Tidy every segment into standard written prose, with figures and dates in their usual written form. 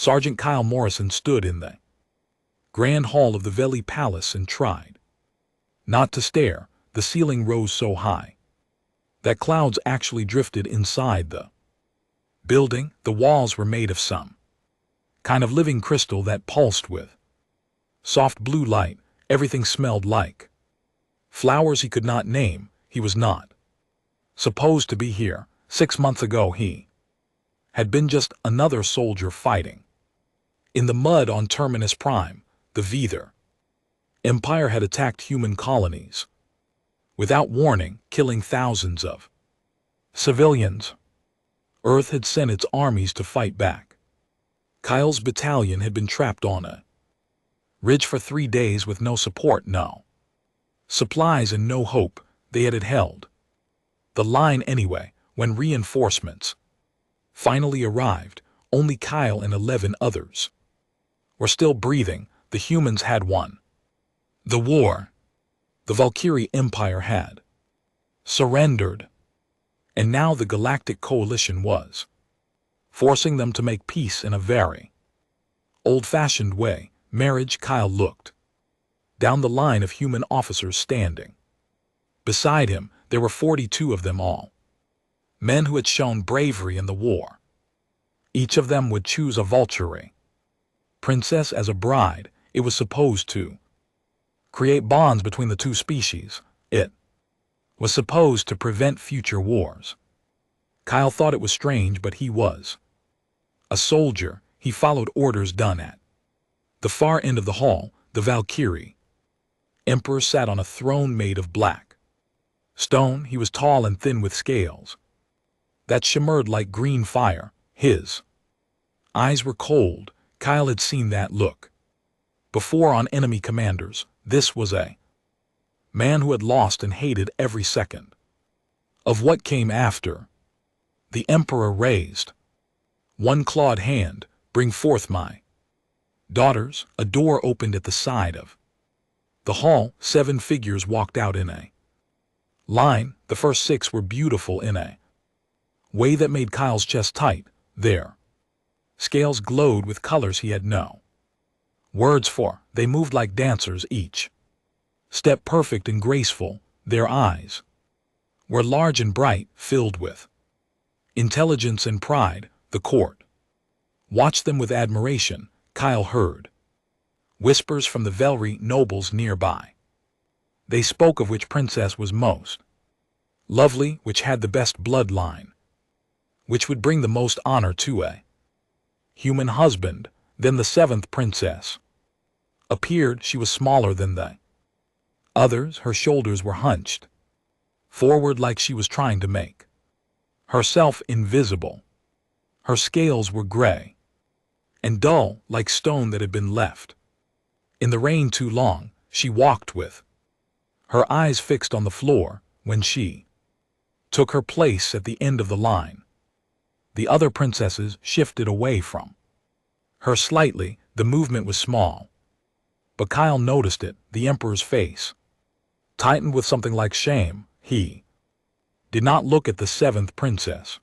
Sergeant Kyle Morrison stood in the grand hall of the Veli Palace and tried not to stare. The ceiling rose so high that clouds actually drifted inside the building. The walls were made of some kind of living crystal that pulsed with soft blue light. Everything smelled like flowers he could not name. He was not supposed to be here. 6 months ago he had been just another soldier fighting in the mud on Terminus Prime. The Veether Empire had attacked human colonies without warning, killing thousands of civilians. Earth had sent its armies to fight back. Kyle's battalion had been trapped on a ridge for 3 days with no support, no supplies, and no hope. They had held the line anyway. When reinforcements finally arrived, only Kyle and 11 others were still breathing. The humans had won the war. The Valkyrie Empire had surrendered, and now the Galactic Coalition was forcing them to make peace in a very old-fashioned way. Marriage. Kyle looked down the line of human officers standing beside him. There were 42 of them, all men who had shown bravery in the war. Each of them would choose a Valkyrie princess as a bride. It was supposed to create bonds between the two species. It was supposed to prevent future wars. Kyle thought it was strange, but he was a soldier. He followed orders done at the far end of the hall. The Valkyrie Emperor sat on a throne made of black stone. He was tall and thin with scales that shimmered like green fire. His eyes were cold. Kyle had seen that look before on enemy commanders. This was a man who had lost and hated every second of what came after. The Emperor raised one clawed hand. Bring forth my daughters. A door opened at the side of the hall. 7 figures walked out in a line. The first 6 were beautiful in a way that made Kyle's chest tight. Their scales glowed with colors he had no words for. They moved like dancers, each step perfect and graceful. Their eyes were large and bright, filled with intelligence and pride. The court watched them with admiration. Kyle heard whispers from the Velry nobles nearby. They spoke of which princess was most lovely, which had the best bloodline, which would bring the most honor to a human husband. Then the 7th princess appeared. She was smaller than the others. Her shoulders were hunched forward like she was trying to make herself invisible. Her scales were gray and dull like stone that had been left in the rain too long. She walked with her eyes fixed on the floor. When she took her place at the end of the line, the other princesses shifted away from her slightly. The movement was small, but Kyle noticed it. The Emperor's face tightened with something like shame. He did not look at the 7th princess.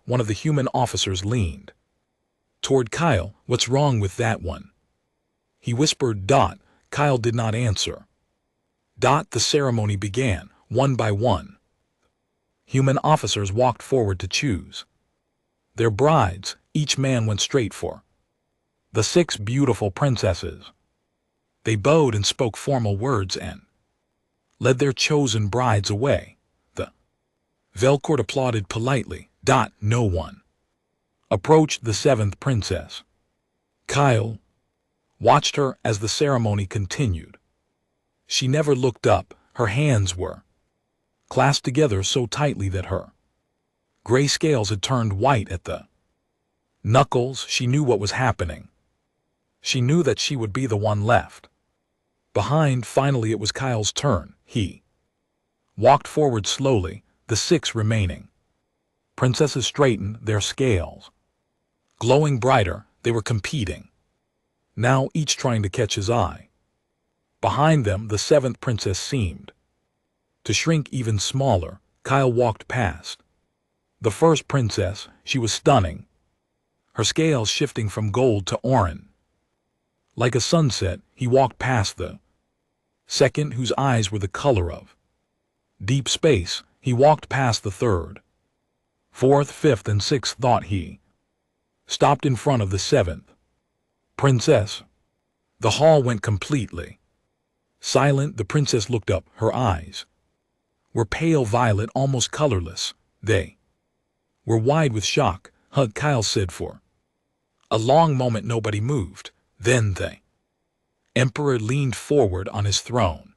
One of the human officers leaned toward Kyle. What's wrong with that one? He whispered. Kyle did not answer. The ceremony began. One by one, human officers walked forward to choose their brides. Each man went straight for the 6 beautiful princesses. They bowed and spoke formal words and led their chosen brides away. The Velcourt applauded politely. No one approached the 7th princess. Kyle watched her as the ceremony continued. She never looked up. Her hands were clasped together so tightly that her gray scales had turned white at the knuckles. She knew what was happening. She knew that she would be the one left behind. Finally, it was Kyle's turn. He walked forward slowly. The 6 remaining princesses straightened, their scales glowing brighter. They were competing now, each trying to catch his eye. Behind them, the 7th princess seemed to shrink even smaller. Kyle walked past the first princess. She was stunning. her scales shifting from gold to orange. Like a sunset, he walked past the second, whose eyes were the color of deep space. He walked past the third, fourth, fifth, and sixth, thought he. Stopped in front of the seventh. Princess. The hall went completely silent. The princess looked up. Her eyes were pale violet, almost colorless. They were wide with shock. Hug, Kyle said. For a long moment nobody moved. Then the Emperor leaned forward on his throne.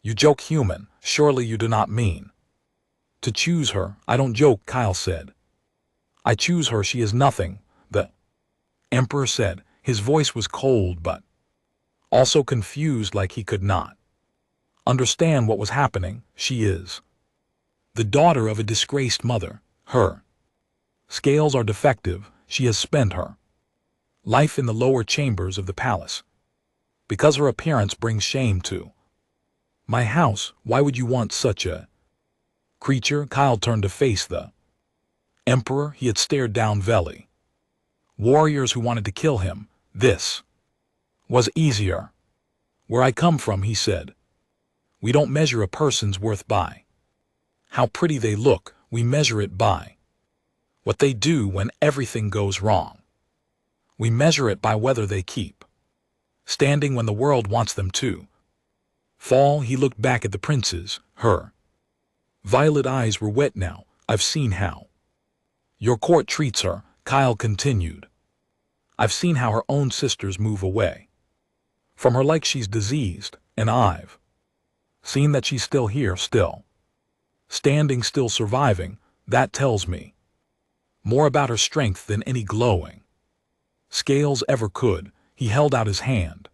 You joke, human. Surely you do not mean to choose her. I don't joke, Kyle said. I choose her. She is nothing, the Emperor said. His voice was cold but also confused, like he could not understand what was happening. She is the daughter of a disgraced mother. Her scales are defective. She has spent her life in the lower chambers of the palace because her appearance brings shame to my house. Why would you want such a creature? Kyle turned to face the Emperor. He had stared down Veli warriors who wanted to kill him. This was easier. Where I come from, he said, we don't measure a person's worth by how pretty they look. We measure it by what they do when everything goes wrong. We measure it by whether they keep standing when the world wants them to fall. He looked back at the princes. Her violet eyes were wet now. I've seen how your court treats her, Kyle continued. I've seen how her own sisters move away from her like she's diseased, and I've seen that she's still here, still standing, still surviving. That tells me more about her strength than any glowing scales ever could. He held out his hand.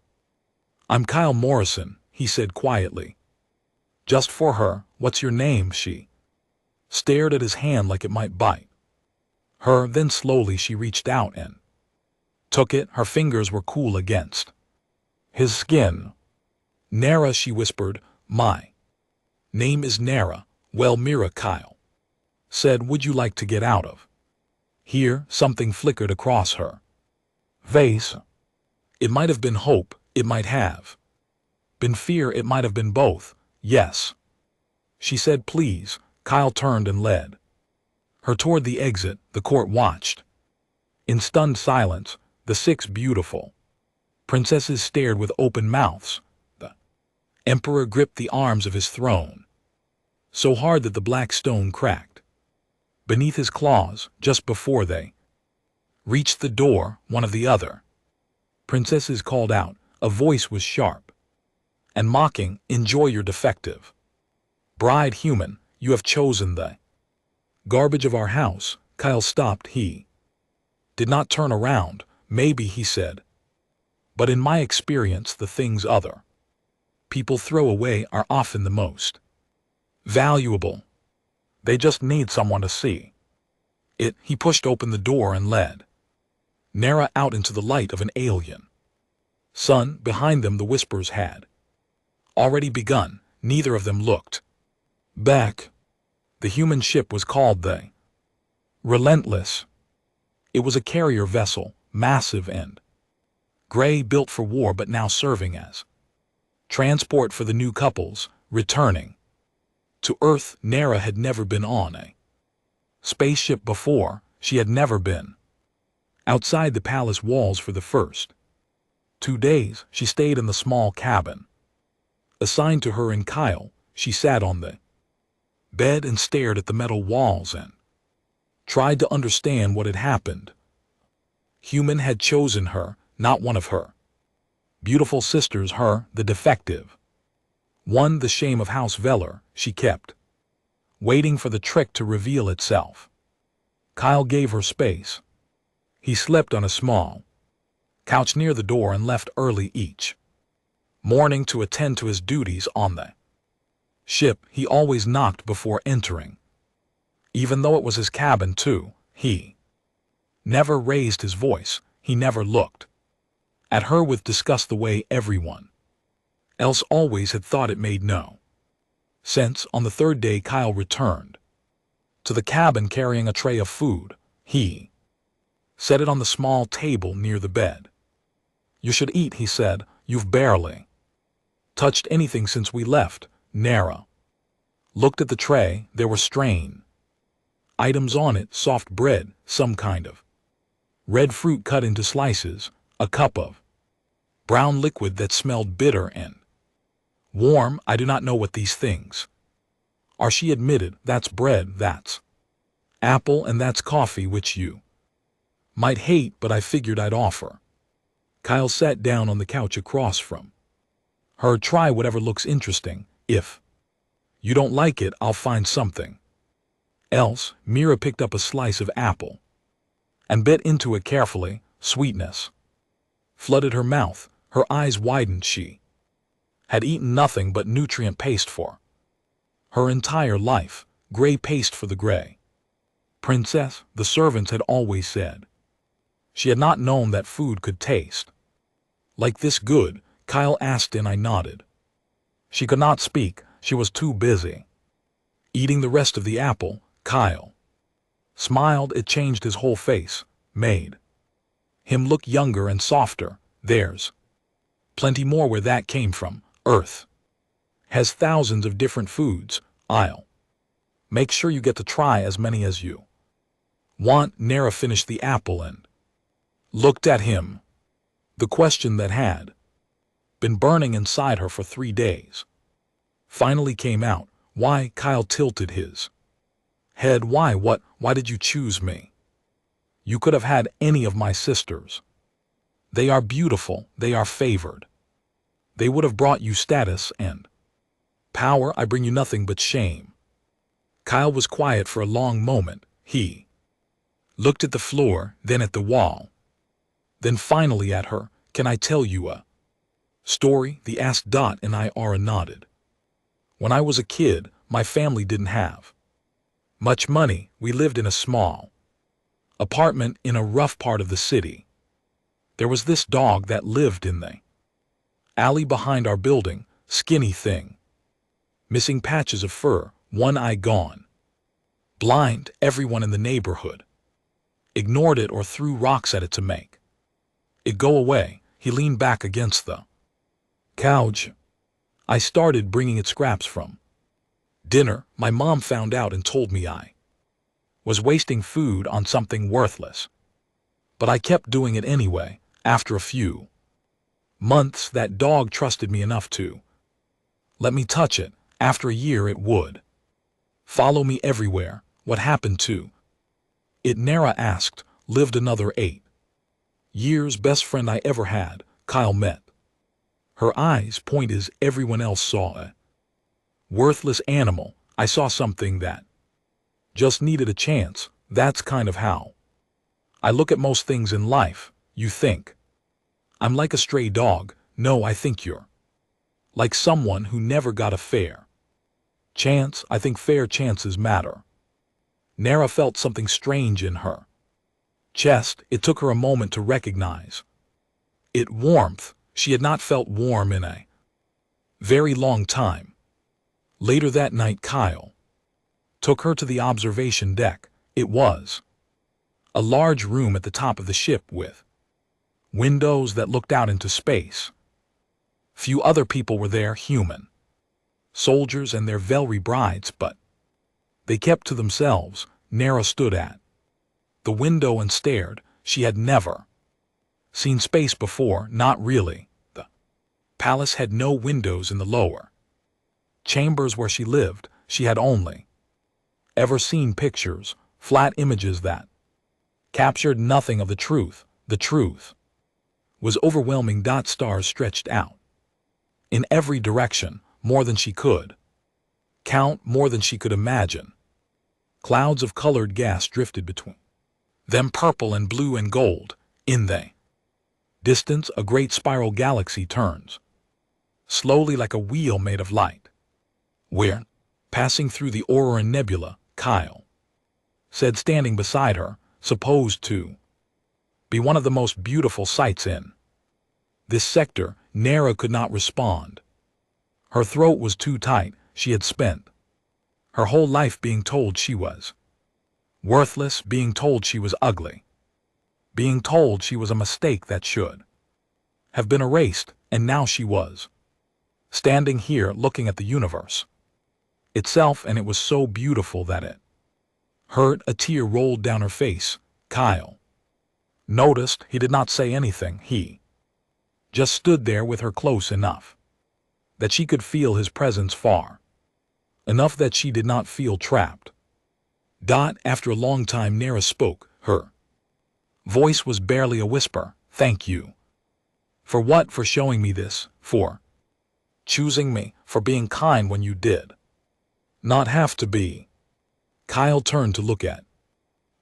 I'm Kyle Morrison, he said quietly. Just for her. What's your name? She stared at his hand like it might bite her. Then slowly she reached out and took it. Her fingers were cool against his skin. Nara, she whispered. My name is Nara. Well, Mira, Kyle said. Would you like to get out of here? Something flickered across her face. It might have been hope. It might have been fear. It might have been both. Yes, she said. Please. Kyle turned and led her toward the exit. The court watched in stunned silence. The 6 beautiful princesses stared with open mouths. The Emperor gripped the arms of his throne so hard that the black stone cracked beneath his claws. Just before they reached the door, one of the other princesses called out. A voice was sharp and mocking. Enjoy your defective bride, human. You have chosen the garbage of our house. Kyle stopped. He did not turn around. Maybe, he said, but in my experience, the things other people throw away are often the most valuable. They just need someone to see it. He pushed open the door and led Nara out into the light of an alien sun. Behind them the whispers had already begun. Neither of them looked back. The human ship was called the Relentless. It was a carrier vessel, massive and gray, built for war but now serving as transport for the new couples returning to Earth. Nara had never been on a spaceship before. She had never been outside the palace walls for the first 2 days. She stayed in the small cabin assigned to her and Kyle. She sat on the bed and stared at the metal walls and tried to understand what had happened. Human had chosen her, not one of her beautiful sisters. Her, the defective one, the shame of House Veller. She kept waiting for the trick to reveal itself. Kyle gave her space. He slept on a small couch near the door and left early each morning to attend to his duties on the ship. He always knocked before entering. Even though it was his cabin too, he never raised his voice. He never looked at her with disgust the way everyone else always had thought. It made no sense. On the 3rd day Kyle returned to the cabin carrying a tray of food. He set it on the small table near the bed. You should eat, he said. You've barely touched anything since we left. Nera looked at the tray. There were strange items on it, soft bread, some kind of red fruit cut into slices, a cup of brown liquid that smelled bitter and warm. I do not know what these things are, she admitted. That's bread, that's apple, and that's coffee, which you might hate, but I figured I'd offer. Kyle sat down on the couch across from her. Try whatever looks interesting. If you don't like it, I'll find something else. Mira picked up a slice of apple and bit into it carefully. Sweetness flooded her mouth. Her eyes widened. She had eaten nothing but nutrient paste for her entire life. Gray paste for the gray princess, the servants had always said. She had not known that food could taste like this good. Kyle asked, and I nodded. She could not speak. She was too busy eating the rest of the apple. Kyle smiled. It changed his whole face, made him look younger and softer. There's plenty more where that came from. Earth has thousands of different foods. I'll make sure you get to try as many as you want. Nera finished the apple and looked at him. The question that had been burning inside her for 3 days finally came out. Why? Kyle tilted his head. Why? What? Why did you choose me? You could have had any of my sisters. They are beautiful. They are favored. They would have brought you status and power. I bring you nothing but shame. Kyle was quiet for a long moment. He looked at the floor, then at the wall, then finally at her. Can I tell you a story? The asked. And Ira nodded. When I was a kid, my family didn't have much money. We lived in a small apartment in a rough part of the city. There was this dog that lived in the alley behind our building. Skinny thing, missing patches of fur, one eye gone, blind. Everyone in the neighborhood ignored it or threw rocks at it to make it go away. He leaned back against the couch. I started bringing it scraps from dinner. My mom found out and told me I was wasting food on something worthless. But I kept doing it anyway. After a few months, that dog trusted me enough to let me touch it. After a year, it would follow me everywhere. What happened to it? Nera asked. Lived another 8 years. Best friend I ever had. Kyle met her eyes. Point is, everyone else saw a worthless animal. I saw something that just needed a chance. That's kind of how I look at most things in life. You think I'm like a stray dog. No, I think you're like someone who never got a fair chance. I think fair chances matter. Nera felt something strange in her chest. It took her a moment to recognize it. Warmth. She had not felt warm in a very long time. Later that night, Kyle took her to the observation deck. It was a large room at the top of the ship with windows that looked out into space. Few other people were there, human soldiers and their Velry brides, but they kept to themselves. Nera stood at the window and stared. She had never seen space before. Not really. The palace had no windows in the lower chambers where she lived. She had only ever seen pictures, flat images that captured nothing of the truth. The truth was overwhelming. Stars stretched out in every direction, more than she could count, more than she could imagine. Clouds of colored gas drifted between them, purple and blue and gold. In the distance, a great spiral galaxy turns slowly like a wheel made of light. We're passing through the Aurora Nebula, Kyle said, standing beside her. Supposed to be one of the most beautiful sights in this sector. Nera could not respond. Her throat was too tight. She had spent her whole life being told she was worthless, being told she was ugly, being told she was a mistake that should have been erased, and now she was standing here looking at the universe itself, and it was so beautiful that it hurt. A tear rolled down her face. Kyle noticed he did not say anything. He just stood there with her close enough that she could feel his presence, far enough that she did not feel trapped. After a long time, Nara spoke. Her voice was barely a whisper. Thank you. For what? For showing me this. For choosing me. For being kind when you did not have to be. Kyle turned to look at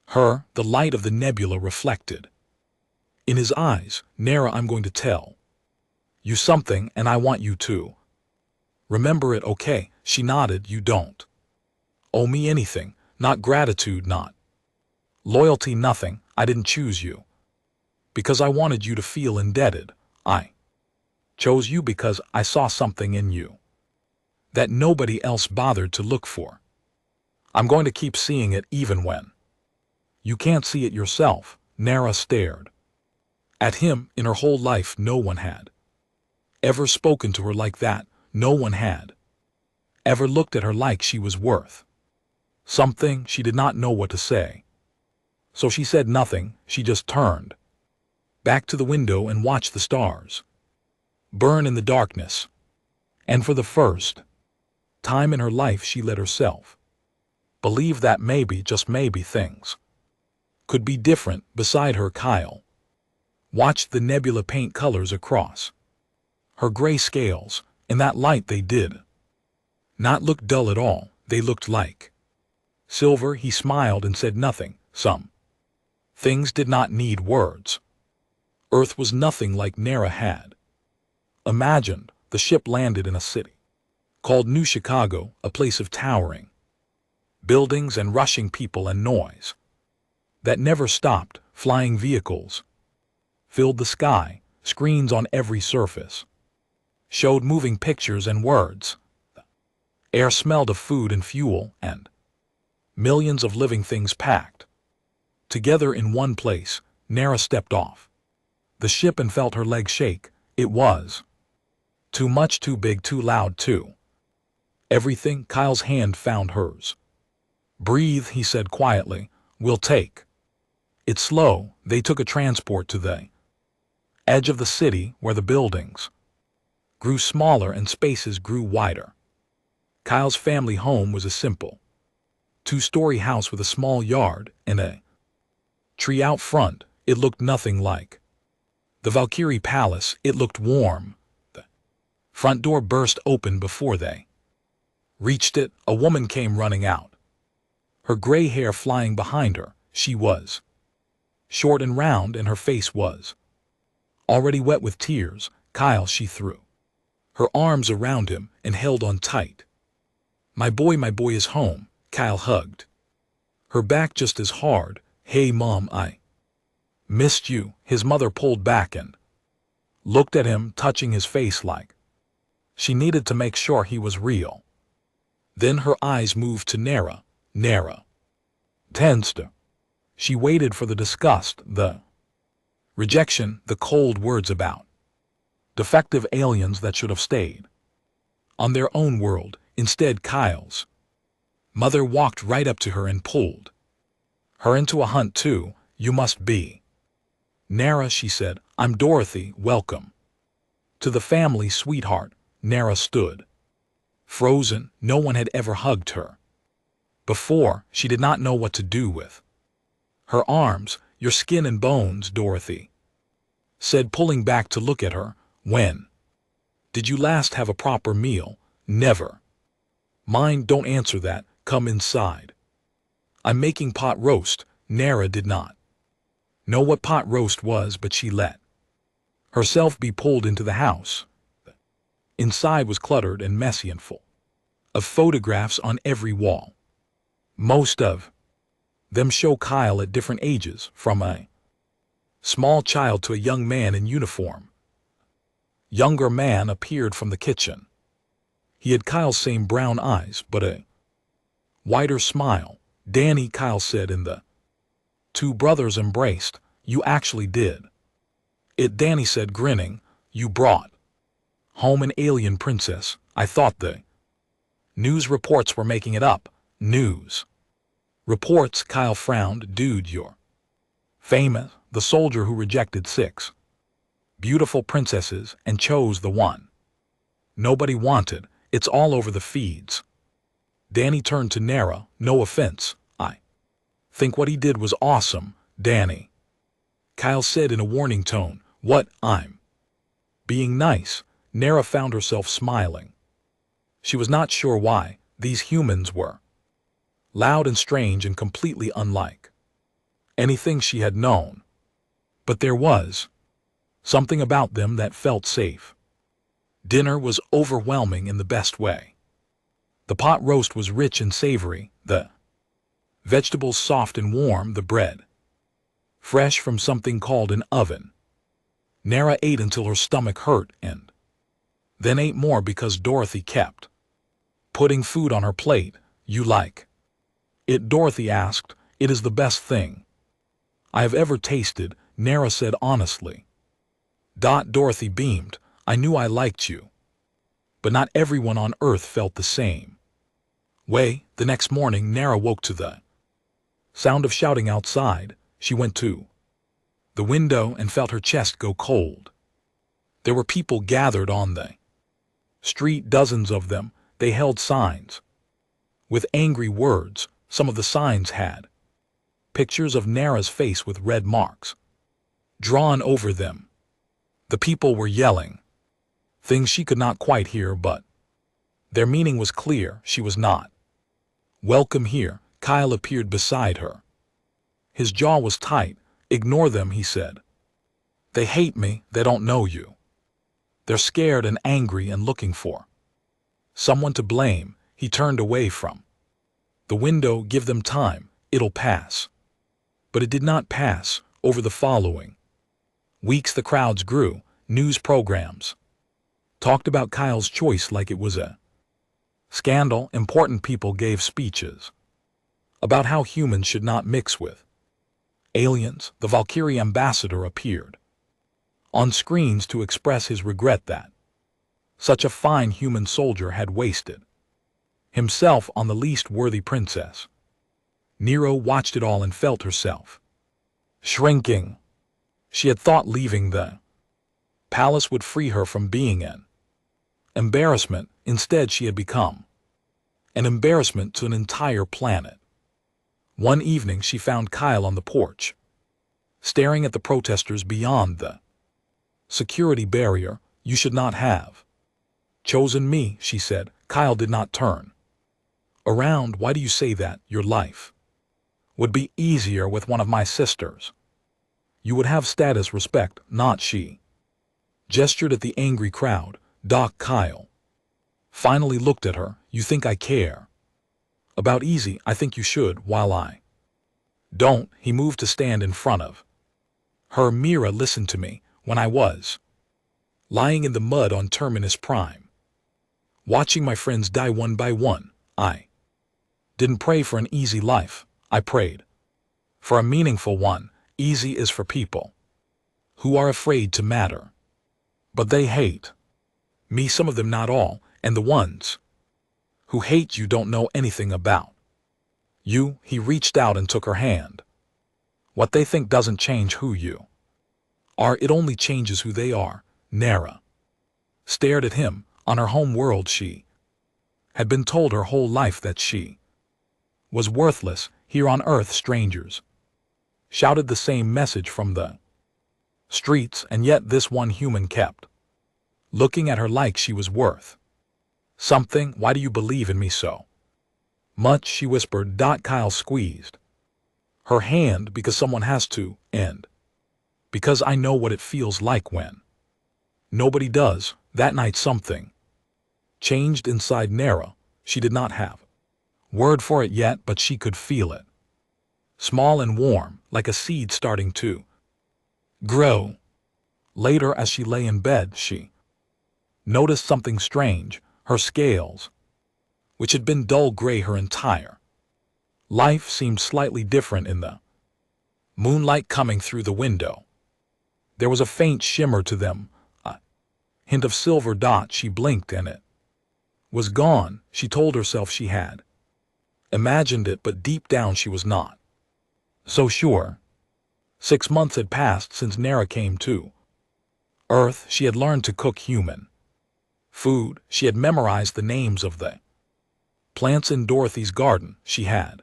her, the light of the nebula reflected in his eyes. Nara, I'm going to tell you something, and I want you to remember it, okay? She nodded. You don't owe me anything. Not gratitude, not loyalty, nothing. I didn't choose you because I wanted you to feel indebted. I chose you because I saw something in you that nobody else bothered to look for. I'm going to keep seeing it even when you can't see it yourself. Nara stared at him. In her whole life, no one had ever spoken to her like that. No one had ever looked at her like she was worth something. She did not know what to say, so she said nothing. She just turned back to the window and watched the stars burn in the darkness. And for the first time in her life, she let herself believe that maybe, just maybe, things could be different. Beside her, Kyle watched the nebula paint colors across her gray scales. In that light, they did not look dull at all. They looked like silver. He smiled and said nothing. Some things did not need words. Earth was nothing like Nara had imagined. The ship landed in a city called New Chicago, a place of towering buildings and rushing people and noise that never stopped. Flying vehicles filled the sky. Screens on every surface showed moving pictures and words. The air smelled of food and fuel, and millions of living things packed together in one place. Nara stepped off the ship and felt her legs shake. It was too much, too big, too loud, too everything. Kyle's hand found hers. Breathe, he said quietly. We'll take it slow. They took a transport to the edge of the city where the buildings grew smaller and spaces grew wider. Kyle's family home was a simple two-story house with a small yard and a tree out front. It looked nothing like the Valkyrie Palace. It looked warm. The front door burst open before they reached it. A woman came running out, her gray hair flying behind her. She was short and round, and her face was already wet with tears. Kyle, she threw her arms around him and held on tight. My boy is home. Kyle hugged her back just as hard. Hey, Mom, I missed you. His mother pulled back and looked at him, touching his face like she needed to make sure he was real. Then her eyes moved to Nara. Nara tensed. She waited for the disgust, the rejection, the cold words about defective aliens that should have stayed on their own world. Instead, Kyle's mother walked right up to her and pulled her into a hunt too. You must be Nara, she said. I'm Dorothy. Welcome to the family, sweetheart. Nara stood frozen. No one had ever hugged her before. She did not know what to do with her arms. Your skin and bones, Dorothy said, pulling back to look at her. When did you last have a proper meal? Never. Mind, don't answer that. Come inside. I'm making pot roast. Nara did not know what pot roast was, but she let herself be pulled into the house. Inside was cluttered and messy and full of photographs on every wall. Most of them show Kyle at different ages, from a small child to a young man in uniform. Younger man appeared from the kitchen. He had Kyle's same brown eyes, but a wider smile. Danny, Kyle said, and the two brothers embraced. You actually did it, Danny said, grinning. You brought home an alien princess. I thought the news reports were making it up. News reports, Kyle frowned. Dude, you're famous. The soldier who rejected 6 beautiful princesses and chose the one nobody wanted. It's all over the feeds. Danny turned to Nara. No offense, I think what he did was awesome, Danny, Kyle said in a warning tone. What? I'm being nice. Nara found herself smiling. She was not sure why. These humans were loud and strange and completely unlike anything she had known. But there was something about them that felt safe. Dinner was overwhelming in the best way. The pot roast was rich and savory, the vegetables soft and warm, the bread fresh from something called an oven. Nara ate until her stomach hurt and then ate more because Dorothy kept putting food on her plate. You like it? Dorothy asked. It is the best thing I have ever tasted, Nara said honestly. Dorothy beamed. I knew I liked you. But not everyone on Earth felt the same way. The next morning, Nara woke to the sound of shouting outside. She went to the window and felt her chest go cold. There were people gathered on the street, dozens of them. They held signs with angry words. Some of the signs had pictures of Nara's face with red marks drawn over them. The people were yelling things she could not quite hear, but their meaning was clear. She was not welcome here. Kyle appeared beside her. His jaw was tight. Ignore them, he said. They hate me. They don't know you. They're scared and angry and looking for someone to blame. He turned away from the window. Give them time. It'll pass. But it did not pass. Over the following weeks, the crowds grew. News programs talked about Kyle's choice like it was a scandal. Important people gave speeches about how humans should not mix with aliens. The Valkyrie ambassador appeared on screens to express his regret that such a fine human soldier had wasted himself on the least worthy princess. Nero watched it all and felt herself shrinking. She had thought leaving the palace would free her from being an embarrassment. Instead, she had become an embarrassment to an entire planet. One evening, she found Kyle on the porch, staring at the protesters beyond the security barrier. You should not have chosen me, she said. Kyle did not turn around. Why do you say that? Your life would be easier with one of my sisters. You would have status, respect, not she. Gestured at the angry crowd. Kyle finally looked at her. You think I care about Easy? I think you should, while I don't. He moved to stand in front of her. Mira, listen to me. When I was lying in the mud on Terminus Prime, watching my friends die one by one, I didn't pray for an easy life. I prayed for a meaningful one. Easy is for people who are afraid to matter. But they hate me, some of them, not all, and the ones who hate you don't know anything about you. He reached out and took her hand. What they think doesn't change who you are, it only changes who they are. Nara stared at him. On her home world, she had been told her whole life that she was worthless. Here on Earth, strangers shouted the same message from the streets, and yet this one human kept looking at her like she was worth something. Why do you believe in me so much? She whispered. Kyle squeezed her hand. Because someone has to, and because I know what it feels like when nobody does. That night something changed inside Nara. She did not have word for it yet, but she could feel it. Small and warm, like a seed starting to grow. Later, as she lay in bed, she noticed something strange. Her scales, which had been dull gray her entire life, seemed slightly different in the Moonlight coming through the window. There was a faint shimmer to them, a hint of silver dot. She blinked and it was gone. She told herself she had imagined it, but deep down she was not so sure. 6 months had passed since Nera came to Earth. She had learned to cook human food. She had memorized the names of the plants in Dorothy's garden. She had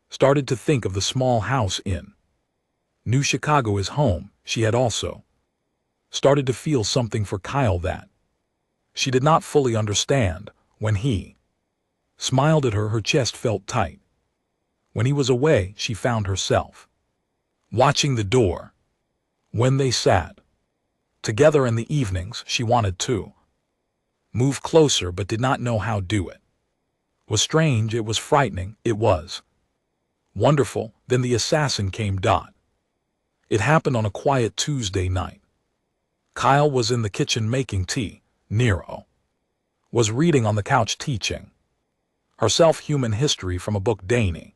started to think of the small house in New Chicago as home. She had also started to feel something for Kyle that she did not fully understand. When he smiled at her, her chest felt tight. When he was away, she found herself watching the door. When they sat together in the evenings, she wanted to move closer but did not know how to do it. It was strange, it was frightening, it was wonderful. Then the assassin came. It happened on a quiet Tuesday night. Kyle was in the kitchen making tea. Nero was reading on the couch, teaching herself human history from a book Danny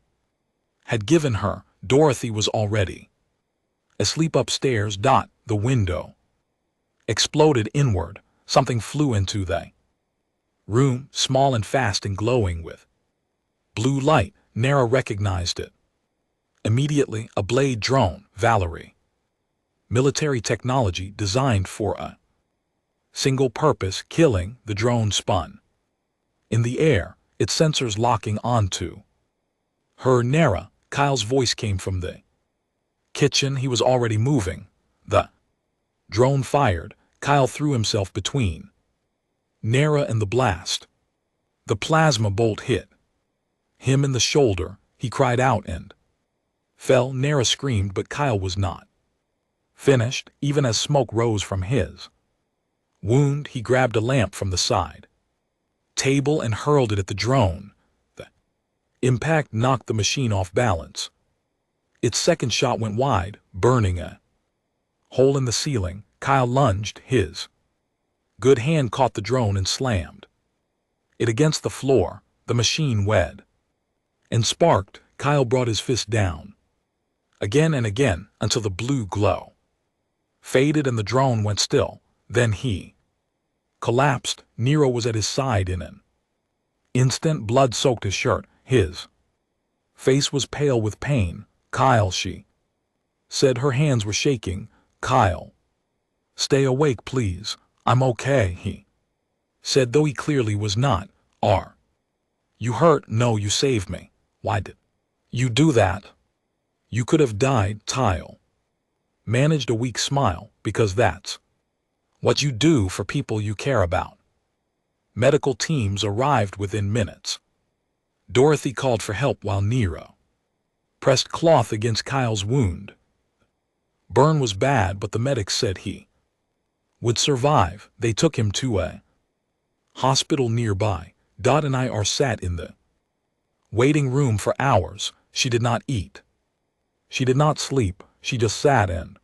had given her. Dorothy was already asleep upstairs. The window exploded inward. Something flew into the room, small and fast and glowing with blue light. Nera recognized it immediately. A Blade drone, Valerie. Military technology designed for a single purpose, killing. The drone spun in the air, its sensors locking onto her. Nera. Kyle's voice came from the kitchen. He was already moving. The drone fired. Kyle threw himself between Nera and the blast. The plasma bolt hit him in the shoulder. He cried out and fell. Nera screamed, but Kyle was not finished. Even as smoke rose from his wound, he grabbed a lamp from the side table and hurled it at the drone. The impact knocked the machine off balance. Its second shot went wide, burning a hole in the ceiling. Kyle lunged. His good hand caught the drone and slammed it against the floor. The machine wed and sparked. Kyle brought his fist down again and again until the blue glow faded and the drone went still. Then he collapsed. Nero was at his side in an instant. Blood soaked his shirt. His face was pale with pain. Kyle, she said. Her hands were shaking. Kyle, stay awake, please. I'm okay, he said, though he clearly was not. Are you hurt? No, you saved me. Why did you do that? You could have died. Kyle managed a weak smile. Because that's what you do for people you care about. Medical teams arrived within minutes. Dorothy called for help while Nero pressed cloth against Kyle's wound. Burn was bad, but the medics said he would survive. They took him to a hospital nearby. Dot and I are sat in the waiting room for hours. She did not eat. She did not sleep. She just sat and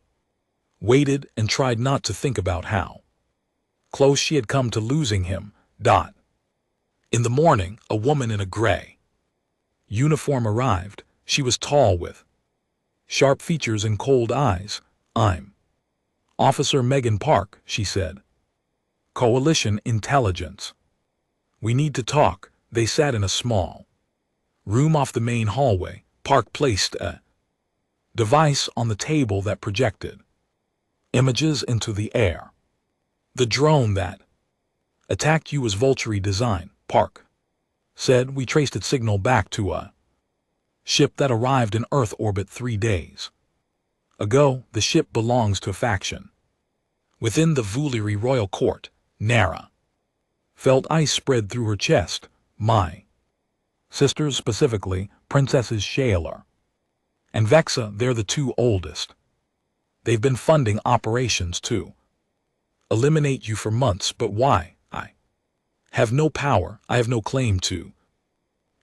waited and tried not to think about how close she had come to losing him. In the morning, a woman in a gray uniform arrived. She was tall with sharp features and cold eyes. I'm Officer Megan Park, she said. Coalition Intelligence. We need to talk. They sat in a small room off the main hallway. Park placed a device on the table that projected images into the air. The drone that attacked you was Vulture design, Park said. We traced its signal back to a ship that arrived in Earth orbit 3 days ago. The ship belongs to a faction within the Vulture royal court. Nera felt ice spread through her chest. My sisters, specifically Princesses Shaler and Vexa, they're the 2 oldest. They've been funding operations to eliminate you for months. But why? I have no power. I have no claim to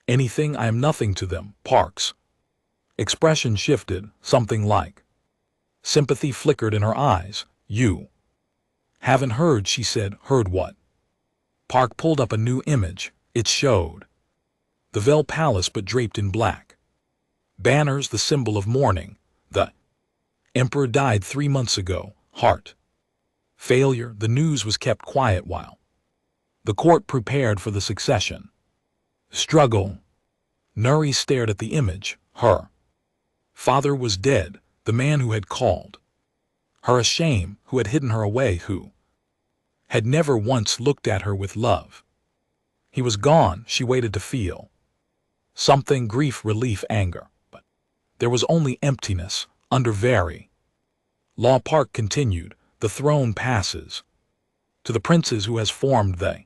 anything. I am nothing to them. Park's expression shifted. Something like sympathy flickered in her eyes. You haven't heard, she said. Heard what? Park pulled up a new image. It showed the Vel Palace, but draped in black banners, the symbol of mourning. The emperor died 3 months ago. Heart failure. The news was kept quiet while the court prepared for the succession. Struggle. Nuri stared at the image. Her father was dead, the man who had called her a shame, who had hidden her away, who had never once looked at her with love. He was gone. She waited to feel something: grief, relief, anger. But there was only emptiness. Under very law, Park continued, the throne passes to the princes who has formed the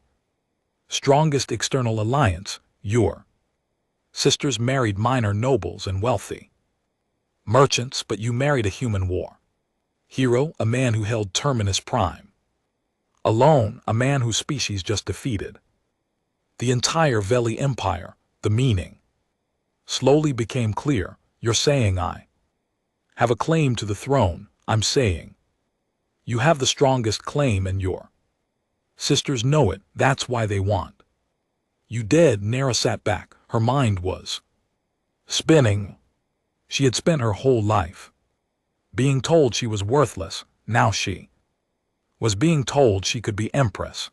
strongest external alliance. Your sisters married minor nobles and wealthy merchants, but you married a human war hero, a man who held Terminus Prime alone, a man whose species just defeated the entire Veli Empire. The meaning slowly became clear. You're saying I have a claim to the throne. I'm saying you have the strongest claim, and your sisters know it. That's why they want you dead. Nera sat back. Her mind was spinning. She had spent her whole life being told she was worthless. Now she was being told she could be empress.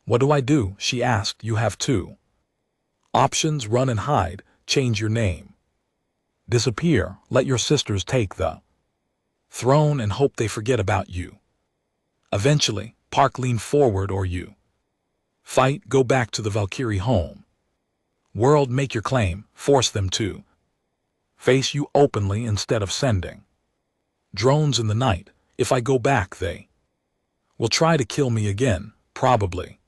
What do I do? She asked. You have two options: run and hide, change your name, disappear, let your sisters take the throne and hope they forget about you. Eventually, Park leaned forward. Or you fight, go back to the Valkyrie home world, make your claim, force them to face you openly instead of sending drones in the night. If I go back, they will try to kill me again, probably.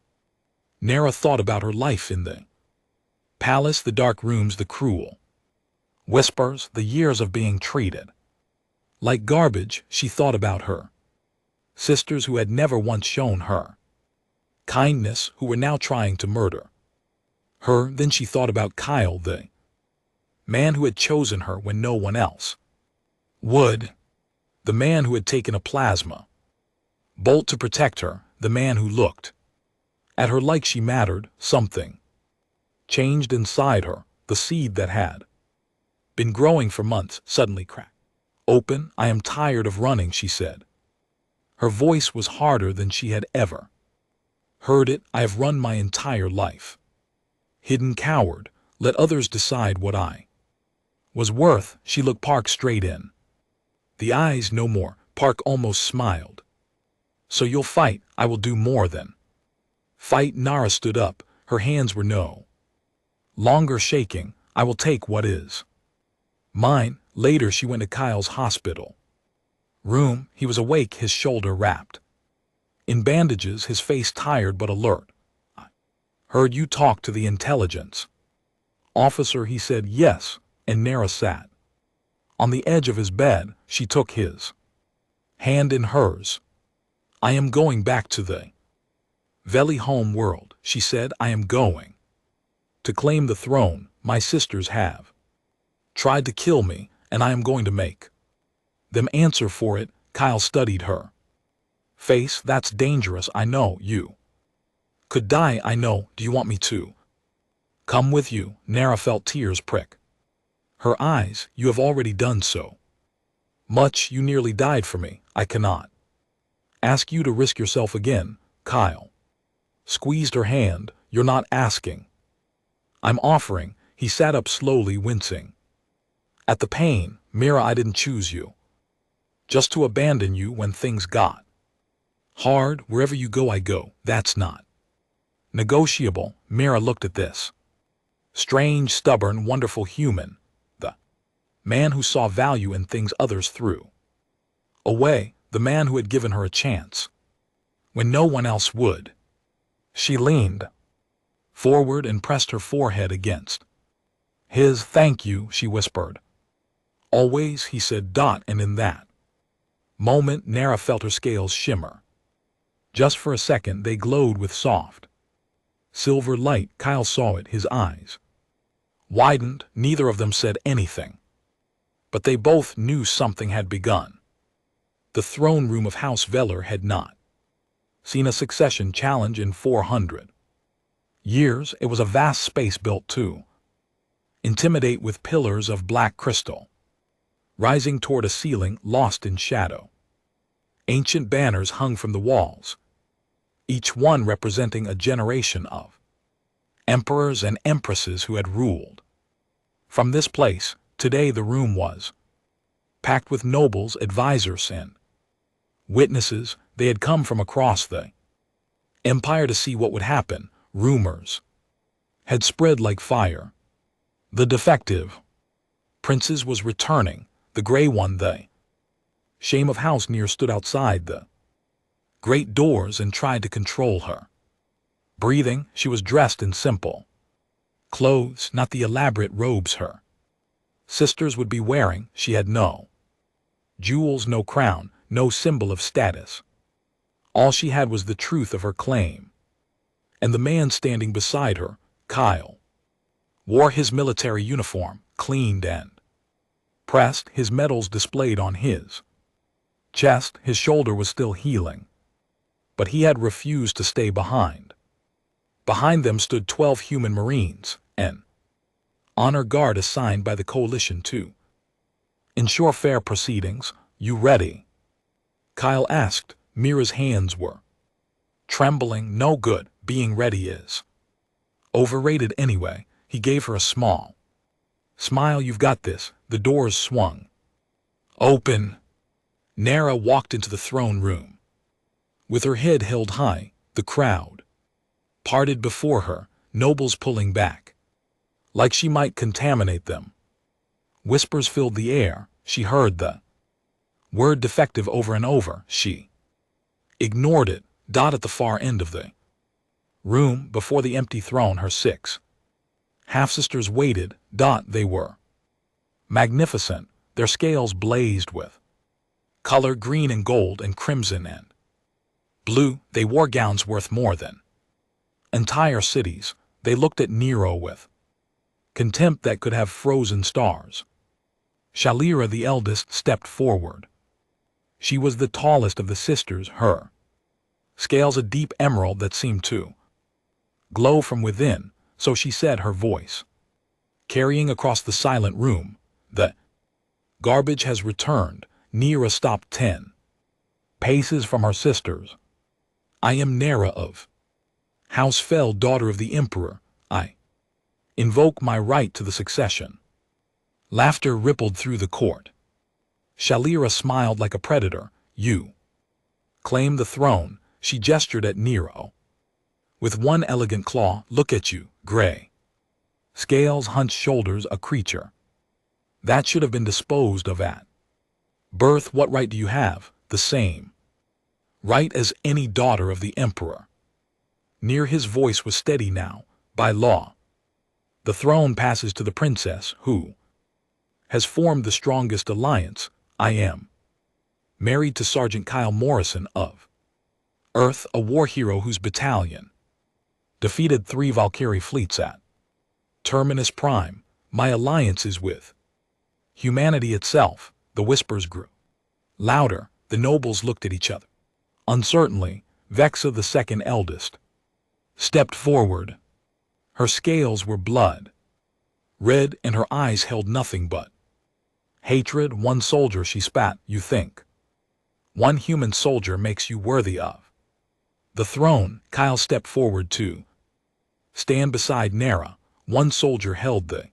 Nera thought about her life in the palace, the dark rooms, the cruel whispers, the years of being treated like garbage. She thought about her sisters who had never once shown her kindness, who were now trying to murder her. Then she thought about Kyle, the man who had chosen her when no one else would, the man who had taken a plasma bolt to protect her, the man who looked at her like she mattered. Something changed inside her. The seed that had been growing for months suddenly cracked open. I am tired of running, she said. Her voice was harder than she had ever heard it. I have run my entire life. Hidden coward, let others decide what I was worth. She looked Park straight in the eyes. No more. Park almost smiled. So you'll fight? I will do more than fight. Nara stood up. Her hands were no longer shaking. I will take what is mine. Later she went to Kyle's hospital room. He was awake, his shoulder wrapped in bandages, his face tired but alert. I heard you talk to the intelligence officer, he said. Yes. And Nara sat on the edge of his bed. She took his hand in hers. I am going back to the Veli home world, she said. I am going to claim the throne. My sisters have tried to kill me, and I am going to make them answer for it. Kyle studied her face. That's dangerous. I know. You could die. I know. Do you want me to come with you? Nara felt tears prick her eyes. You have already done so much. You nearly died for me. I cannot ask you to risk yourself again. Kyle squeezed her hand. You're not asking. I'm offering. He sat up slowly, wincing at the pain. Mira, I didn't choose you just to abandon you when things got hard. Wherever you go, I go. That's not negotiable. Mira looked at this strange, stubborn, wonderful human, the man who saw value in things others threw away, the man who had given her a chance when no one else would. She leaned forward and pressed her forehead against his. Thank you, she whispered. Always, he said. And in that moment, Nara felt her scales shimmer. Just for a second, they glowed with soft silver light. Kyle saw it. His eyes widened. Neither of them said anything, but they both knew something had begun. The throne room of House Veller had not seen a succession challenge in 400 years. It was a vast space built to intimidate, with pillars of black crystal rising toward a ceiling lost in shadow. Ancient banners hung from the walls, each one representing a generation of emperors and empresses who had ruled. From this place, today the room was packed with nobles, advisors, and witnesses. They had come from across the empire to see what would happen. Rumors had spread like fire. The defective princess was returning, the gray one. The shame of House Near stood outside the great doors and tried to control her breathing. She was dressed in simple clothes, not the elaborate robes her sisters would be wearing. She had no jewels, no crown, no symbol of status. All she had was the truth of her claim. And the man standing beside her, Kyle, wore his military uniform, cleaned and pressed, his medals displayed on his chest. His shoulder was still healing, but he had refused to stay behind. Behind them stood 12 human Marines, an honor guard assigned by the coalition to ensure fair proceedings. You ready? Kyle asked. Mira's hands were trembling. No good. Being ready is overrated anyway. He gave her a small smile. You've got this. The doors swung open. Nera walked into the throne room. With her head held high, the crowd parted before her, nobles pulling back, like she might contaminate them. Whispers filled the air. She heard the word defective over and over. She ignored it. At the far end of the room, before the empty throne, her 6 half-sisters waited. They were magnificent. Their scales blazed with color, green and gold and crimson and blue. They wore gowns worth more than entire cities. They looked at Nero with contempt that could have frozen stars. Shalira, the eldest, stepped forward. She was the tallest of the sisters, her scales a deep emerald that seemed to glow from within. So she said, her voice carrying across the silent room, "The garbage has returned." Nera stopped 10 paces from her sisters. "I am Nera of House Fell, daughter of the Emperor. I invoke my right to the succession." Laughter rippled through the court. Shalira smiled like a predator. "You claim the throne." She gestured at Nero with one elegant claw. "Look at you, gray scales, hunched shoulders, a creature that should have been disposed of at birth. What right do you have?" "The same right as any daughter of the Emperor." Near, his voice was steady now. "By law, the throne passes to the princess who has formed the strongest alliance. I am married to Sergeant Kyle Morrison of Earth, a war hero whose battalion defeated 3 Valkyrie fleets at Terminus Prime. My alliance is with humanity itself." The whispers grew louder. The nobles looked at each other uncertainly. Vexa, the second eldest, stepped forward. Her scales were blood red and her eyes held nothing but hatred. "One soldier," she spat. "You think one human soldier makes you worthy of the throne?" Kyle stepped forward to stand beside Nera. "One soldier held the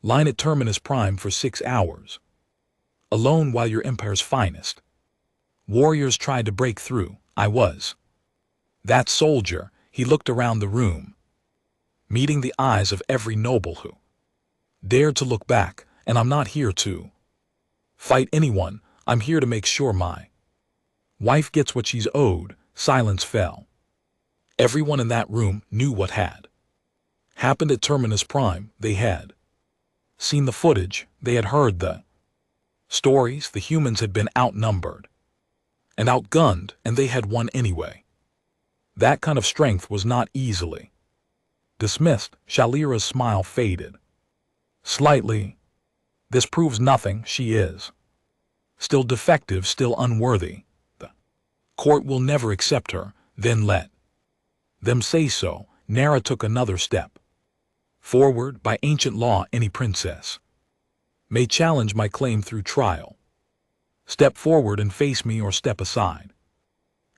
line at Terminus Prime for 6 hours. Alone, while your empire's finest warriors tried to break through. I was that soldier." He looked around the room, meeting the eyes of every noble who dared to look back. "And I'm not here to fight anyone. I'm here to make sure my wife gets what she's owed." Silence fell. Everyone in that room knew what had happened at Terminus Prime. They had seen the footage. They had heard the stories. The humans had been outnumbered and outgunned, and they had won anyway. That kind of strength was not easily dismissed. Shalira's smile faded slightly. "This proves nothing. She is still defective, still unworthy. The court will never accept her." "Then let them say so." Nera took another step forward. "By ancient law, any princess may challenge my claim through trial. Step forward and face me, or step aside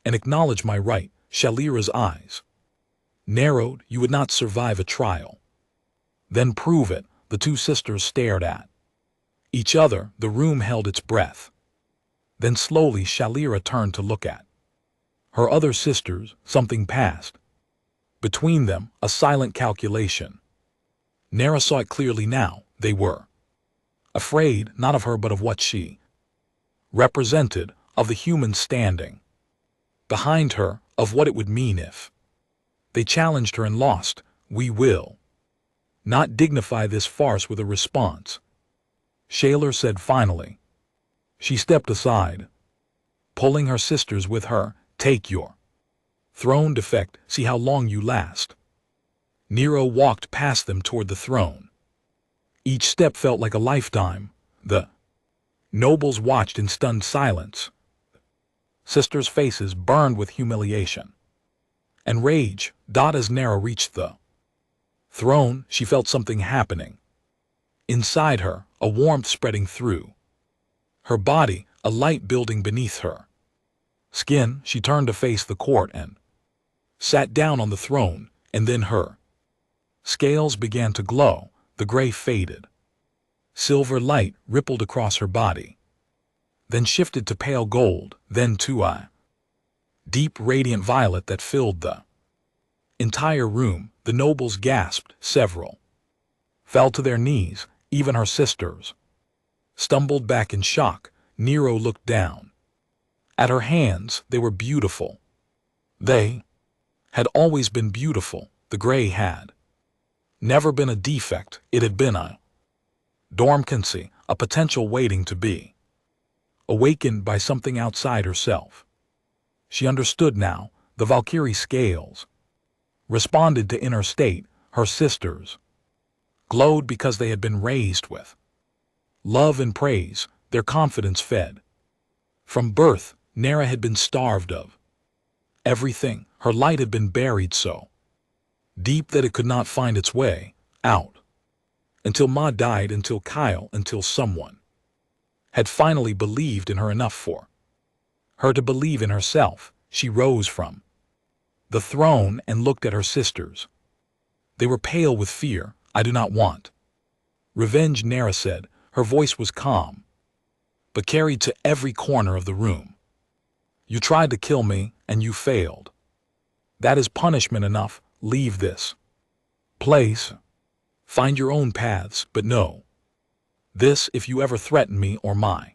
and acknowledge my right. Shalira's eyes narrowed. You would not survive a trial. Then prove it. The two sisters stared at each other. The room held its breath. Then slowly Shalira turned to look at her other sisters. Something passed between them, a silent calculation. Nera saw it clearly now. They were afraid, not of her but of what she represented, of the humans standing behind her, of what it would mean if they challenged her and lost. We will not dignify this farce with a response, Shaler said finally. She stepped aside, pulling her sisters with her. Take your throne defect, see how long you last. Nero walked past them toward the throne. Each step felt like a lifetime. The nobles watched in stunned silence. Sisters' faces burned with humiliation and rage. As Nera reached the throne, she felt something happening inside her, a warmth spreading through her body, a light building beneath her skin. She turned to face the court and sat down on the throne, and then her scales began to glow. The gray faded. Silver light rippled across her body, then shifted to pale gold, then to a deep radiant violet that filled the entire room. The nobles gasped. Several fell to their knees. Even her sisters stumbled back in shock. Nero looked down at her hands. They were beautiful. They had always been beautiful. The gray had never been a defect. It had been a dormancy, a potential waiting to be awakened by something outside herself. She understood now. The Valkyrie scales responded to inner state. Her sisters glowed because they had been raised with love and praise. Their confidence fed from birth. Nera had been starved of everything. Her light had been buried so deep that it could not find its way out. Until Ma died, until Kyle, until someone had finally believed in her enough for her to believe in herself. She rose from the throne and looked at her sisters. They were pale with fear. I do not want revenge, Nera said. Her voice was calm, but carried to every corner of the room. You tried to kill me, and you failed. That is punishment enough. Leave this place. Find your own paths, but know this: if you ever threaten me or my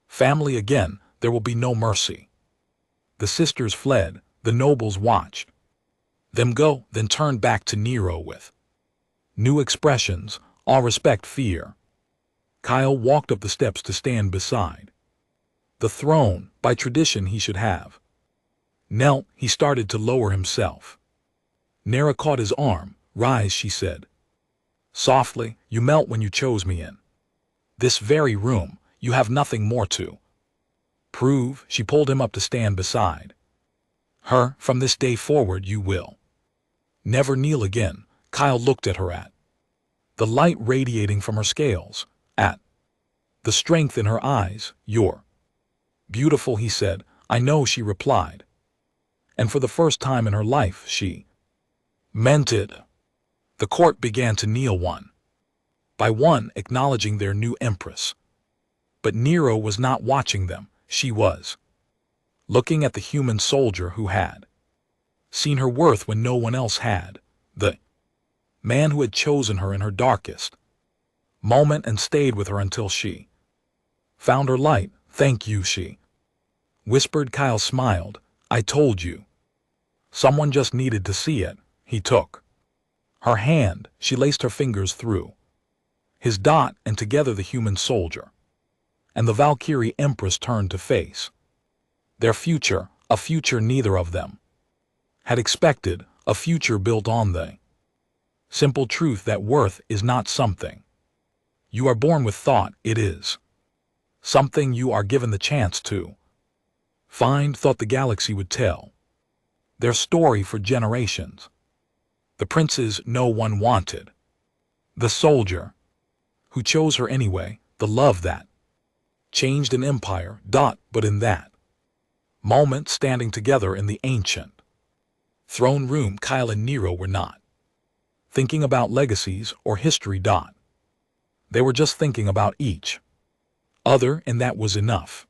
family again, there will be no mercy. The sisters fled. The nobles watched them go, then turned back to Nero with new expressions: awe, respect, fear. Kyle walked up the steps to stand beside the throne. By tradition he should have knelt. He started to lower himself. Nera caught his arm. Rise, she said softly. You melt when you chose me in this very room. You have nothing more to prove. She pulled him up to stand beside her. From this day forward you will never kneel again. Kyle looked at her, at the light radiating from her scales, at the strength in her eyes. You're beautiful, he said. I know, she replied. And for the first time in her life she meant it. The court began to kneel one by one, acknowledging their new empress. But Nero was not watching them. She was looking at the human soldier who had seen her worth when no one else had, the man who had chosen her in her darkest moment and stayed with her until she found her light. Thank you, she whispered. Kyle smiled. I told you. Someone just needed to see it. He took her hand. She laced her fingers through his dot, and together the human soldier and the Valkyrie Empress turned to face their future, a future neither of them had expected, a future built on the simple truth that worth is not something you are born with. Thought it is something you are given the chance to find. Thought the galaxy would tell their story for generations. The princes no one wanted. The soldier who chose her anyway, the love that changed an empire, but in that moment standing together in the ancient throne room, Kyle and Nero were not thinking about legacies or history. They were just thinking about each other, and that was enough.